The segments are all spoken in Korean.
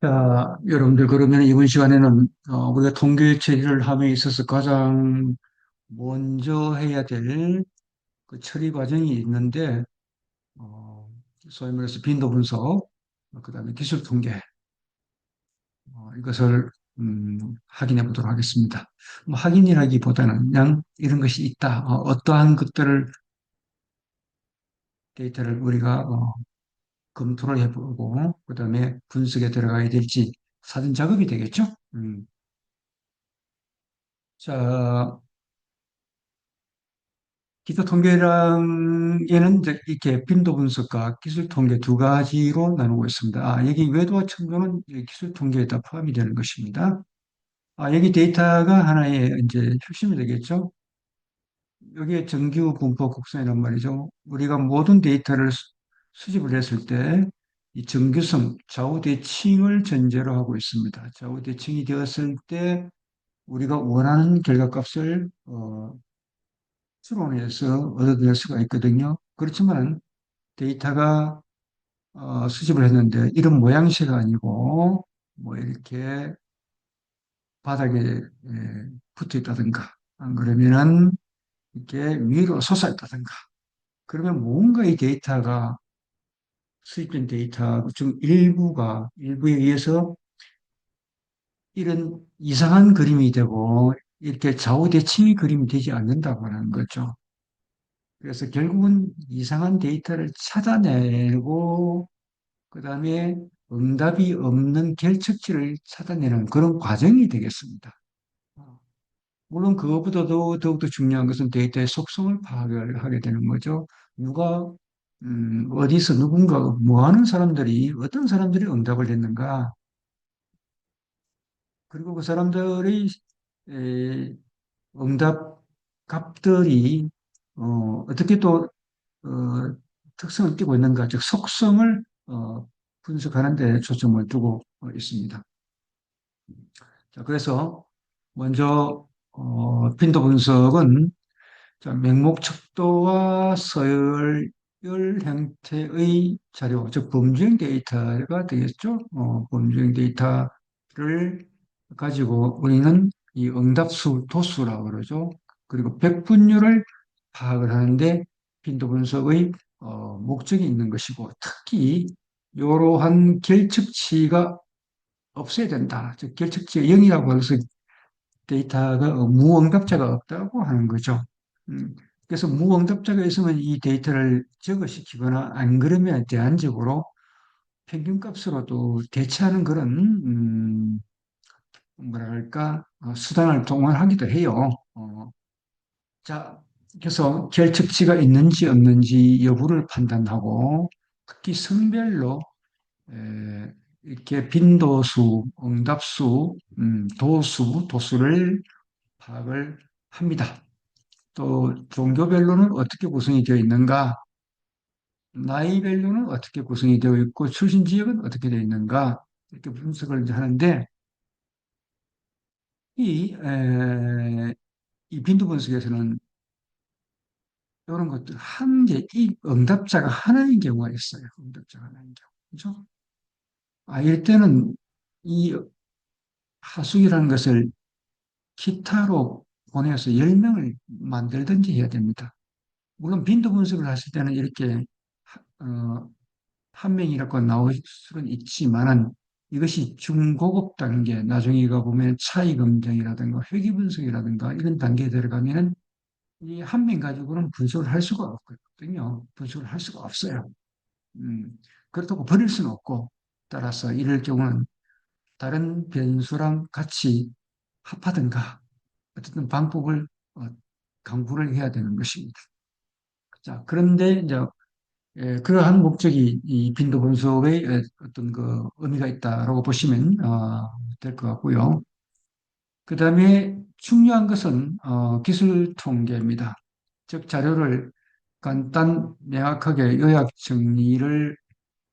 자, 여러분들, 그러면 이번 시간에는 우리가 통계 처리를 함에 있어서 가장 먼저 해야 될 그 처리 과정이 있는데, 어, 소위 말해서 빈도 분석, 그다음에 기술 통계, 이것을 확인해 보도록 하겠습니다. 뭐 확인이라기보다는 그냥 이런 것이 있다. 어떠한 것들을 데이터를 우리가 검토를 해보고, 그다음에 분석에 들어가야 될지 사전 작업이 되겠죠. 자, 기초 통계랑에는 이제 이렇게 빈도 분석과 기술 통계 두 가지로 나누고 있습니다. 여기 외도와 첨도는 이 기술 통계에 다 포함이 되는 것입니다. 여기 데이터가 하나의 이제 핵심이 되겠죠. 여기에 정규 분포 곡선이란 말이죠. 우리가 모든 데이터를 수집을 했을 때 이 정규성, 좌우 대칭을 전제로 하고 있습니다. 좌우 대칭이 되었을 때 우리가 원하는 결과값을 추론해서 얻어낼 수가 있거든요. 그렇지만 데이터가 수집을 했는데 이런 모양새가 아니고 뭐 이렇게 바닥에 붙어 있다든가 안 그러면은 이렇게 위로 솟아있다든가 그러면 뭔가 이 데이터가 수집된 데이터 중 일부에 의해서 이런 이상한 그림이 되고 이렇게 좌우대칭의 그림이 되지 않는다고 하는 거죠. 그래서 결국은 이상한 데이터를 찾아내고 그다음에 응답이 없는 결측치를 찾아내는 그런 과정이 되겠습니다. 어, 물론 그것보다도 더욱더 중요한 것은 데이터의 속성을 파악을 하게 되는 거죠. 누가 어디서 누군가 뭐 하는 사람들이 어떤 사람들이 응답을 했는가 그리고 그 사람들의 에, 응답 값들이 어떻게 또 특성을 띠고 있는가, 즉 속성을 분석하는 데 초점을 두고 있습니다. 자, 그래서 먼저 빈도 분석은 자, 맹목 척도와 서열 형태의 자료, 즉 범주형 데이터가 되겠죠. 범주형 데이터를 가지고 우리는 이 응답수 도수라고 그러죠. 그리고 백분율을 파악을 하는데 빈도 분석의 목적이 있는 것이고 특히 이러한 결측치가 없어야 된다. 즉 결측치가 0이라고 해서 데이터가 무응답자가 없다고 하는 거죠. 음, 그래서 무응답자가 있으면 이 데이터를 적어시키거나 안 그러면 대안적으로 평균값으로도 대체하는 그런 뭐랄까 수단을 동원하기도 해요. 자, 그래서 결측치가 있는지 없는지 여부를 판단하고 특히 성별로 이렇게 빈도수, 응답수, 도수를 파악을 합니다. 또 종교별로는 어떻게 구성이 되어 있는가, 나이별로는 어떻게 구성이 되어 있고 출신 지역은 어떻게 되어 있는가 이렇게 분석을 이제 하는데 이, 에, 이 빈도 분석에서는 이런 것들 이 응답자가 하나인 경우가 있어요. 응답자가 하나인 경우. 그죠? 이럴 때는 이 하수기라는 것을 기타로 보내서 10명을 만들든지 해야 됩니다. 물론 빈도 분석을 하실 때는 이렇게 어, 한 명이라고 나올 수는 있지만은 이것이 중고급 단계, 나중에 가 보면 차이 검증이라든가 회귀 분석이라든가 이런 단계에 들어가면은 이 한 명 가지고는 분석을 할 수가 없거든요. 분석을 할 수가 없어요. 음, 그렇다고 버릴 수는 없고 따라서 이럴 경우는 다른 변수랑 같이 합하든가 어쨌든 방법을 강구를 해야 되는 것입니다. 자, 그런데 이제 그러한 목적이 이 빈도 분석의 어떤 그 의미가 있다라고 보시면 될 것 같고요. 그 다음에 중요한 것은 기술 통계입니다. 즉 자료를 명확하게 요약 정리를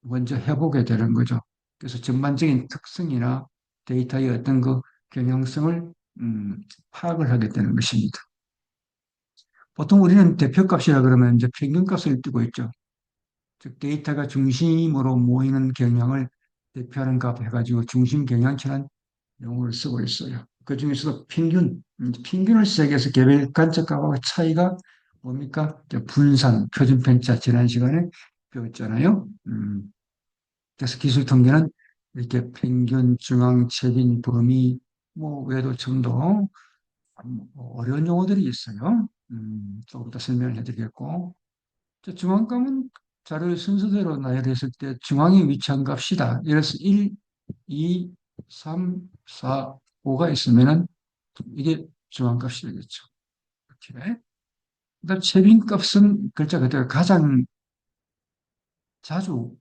먼저 해보게 되는 거죠. 그래서 전반적인 특성이나 데이터의 어떤 그 경향성을 파악을 하게 되는 것입니다. 보통 우리는 대표값이라 그러면 이제 평균값을 띄고 있죠. 즉 데이터가 중심으로 모이는 경향을 대표하는 값 해가지고 중심 경향치라는 용어를 쓰고 있어요. 그 중에서도 평균, 평균을 시작해서 개별 간접값하고 차이가 뭡니까? 분산, 표준편차 지난 시간에 배웠잖아요. 그래서 기술 통계는 이렇게 평균, 중앙, 최빈, 범위, 뭐 외도, 정도 어려운 용어들이 있어요. 조금 더 설명을 해드리겠고, 중앙값은 자료의 순서대로 나열했을 때 중앙에 위치한 값이다. 예를 들어서 1, 2, 3, 4, 5가 있으면은 이게 중앙값이 되겠죠. 이렇게. 그다음 최빈값은 글자 그대로 가장 자주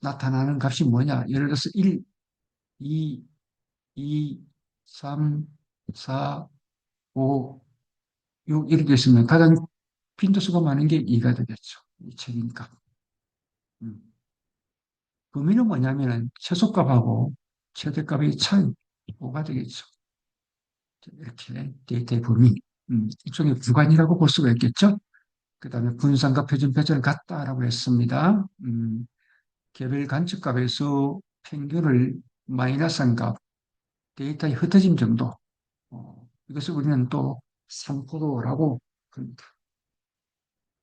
나타나는 값이 뭐냐? 예를 들어서 1, 2, 2, 3, 4, 5, 6 이렇게 있으면 가장 빈도수가 많은 게 2가 되겠죠. 이 최빈값. 음. 범위는 뭐냐면은 최소값하고 최대값의 차이 5가 되겠죠. 이렇게 데이터의 범위. 일종의 구간이라고 볼 수가 있겠죠. 그 다음에 분산과 표준 배제는 같다라고 했습니다. 개별 관측값에서 평균을 마이너스한 값, 데이터의 흩어짐 정도. 이것을 우리는 또 산포도라고 합니다.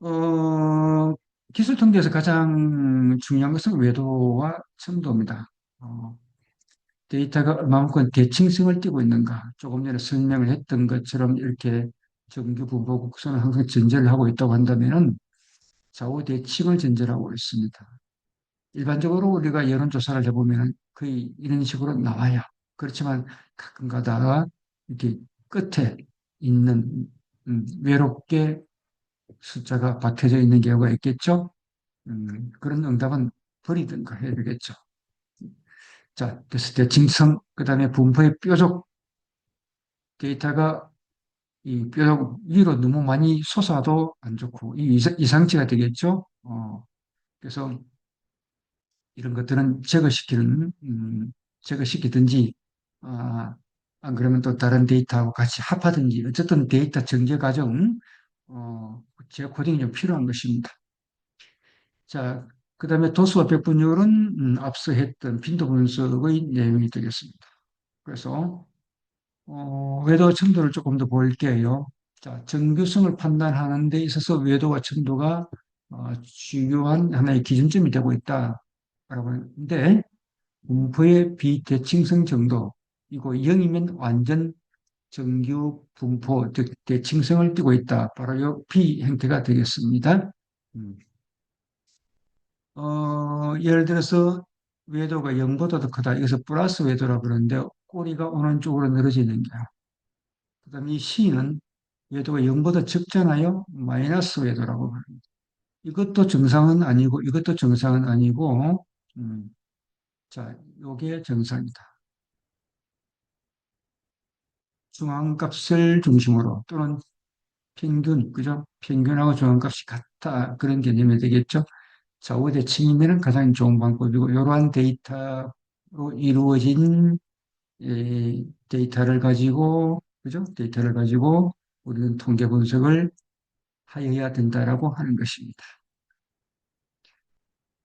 어, 기술 통계에서 가장 중요한 것은 외도와 첨도입니다. 어, 데이터가 얼마만큼 대칭성을 띠고 있는가. 조금 전에 설명을 했던 것처럼 이렇게 정규 분포 곡선을 항상 전제를 하고 있다고 한다면은 좌우 대칭을 전제로 하고 있습니다. 일반적으로 우리가 여론조사를 해보면 거의 이런 식으로 나와요. 그렇지만 가끔 가다가 이렇게 끝에 있는 외롭게 숫자가 박혀져 있는 경우가 있겠죠. 그런 응답은 버리든가 해야 되겠죠. 자, 그래서 대칭성, 그 다음에 분포의 뾰족 데이터가 이 뾰족 위로 너무 많이 솟아도 안 좋고, 이 이상치가 되겠죠. 그래서 이런 것들은 제거시키든지, 아, 안 그러면 또 다른 데이터하고 같이 합하든지, 어쨌든 데이터 전개 과정, 재코딩이 좀 필요한 것입니다. 자, 그 다음에 도수와 백분율은 앞서 했던 빈도 분석의 내용이 되겠습니다. 그래서, 외도와 첨도를 조금 더 볼게요. 자, 정교성을 판단하는 데 있어서 외도와 첨도가 중요한 하나의 기준점이 되고 있다라고 하는데, 분포의 비대칭성 정도, 이거 0이면 완전 정규 분포, 즉 대칭성을 띠고 있다. 바로 이 B 형태가 되겠습니다. 음. 예를 들어서 외도가 0보다 더 크다. 이것을 플러스 외도라고 그러는데 꼬리가 오는 쪽으로 늘어지는 거야. 그다음에 이 C는 외도가 0보다 적잖아요. 마이너스 외도라고 합니다. 이것도 정상은 아니고 이것도 정상은 아니고 자, 요게 정상이다. 중앙값을 중심으로 또는 평균, 그죠? 평균하고 중앙값이 같다. 그런 개념이 되겠죠. 좌우 대칭이면 가장 좋은 방법이고 이러한 데이터로 이루어진 데이터를 가지고 그죠? 데이터를 가지고 우리는 통계 분석을 하여야 된다라고 하는 것입니다.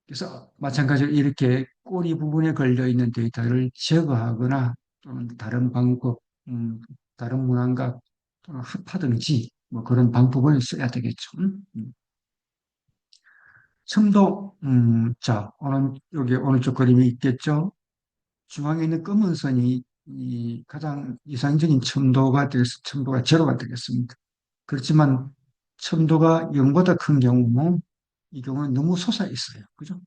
그래서 마찬가지로 이렇게 꼬리 부분에 걸려 있는 데이터를 제거하거나 또는 다른 방법, 다른 문항과 또는 합하든지 뭐 그런 방법을 써야 되겠죠. 첨도, 자, 여기 오른쪽 그림이 있겠죠? 중앙에 있는 검은 선이 이 가장 이상적인 첨도가 제로가 되겠습니다. 그렇지만 첨도가 0보다 큰 경우, 이 경우는 너무 솟아 있어요. 그죠?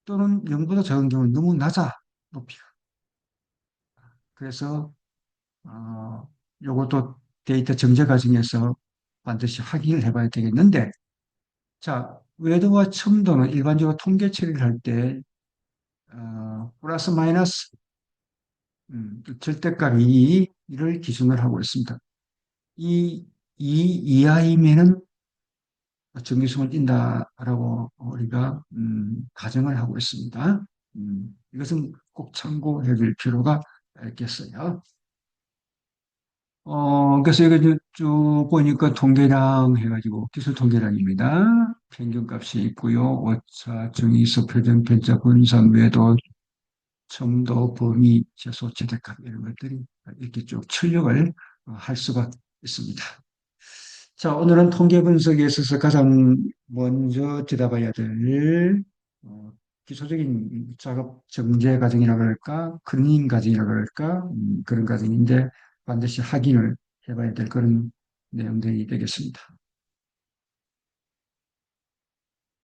또는 0보다 작은 경우는 너무 낮아, 높이가. 그래서, 요것도 데이터 정제 과정에서 반드시 확인을 해봐야 되겠는데, 자, 외도와 첨도는 일반적으로 통계 처리를 할 때, 플러스 마이너스 절대값 2를 기준으로 하고 있습니다. 이 이하이면은 정규성을 띈다라고 우리가 가정을 하고 있습니다. 이것은 꼭 참고해 줄 필요가 있겠어요. 그래서 이거 쭉 보니까 통계량 해가지고 기술 통계량입니다. 평균값이 있고요. 오차, 정의수, 표준, 편차, 분산, 외도, 첨도, 범위, 최소, 최대값 이런 것들이 이렇게 쭉 출력을 할 수가 있습니다. 자, 오늘은 통계 분석에 있어서 가장 먼저 들어봐야 될 기초적인 작업 정제 과정이라 그럴까, 클리닝 과정이라 그럴까, 그런 과정인데 반드시 확인을 해봐야 될 그런 내용들이 되겠습니다.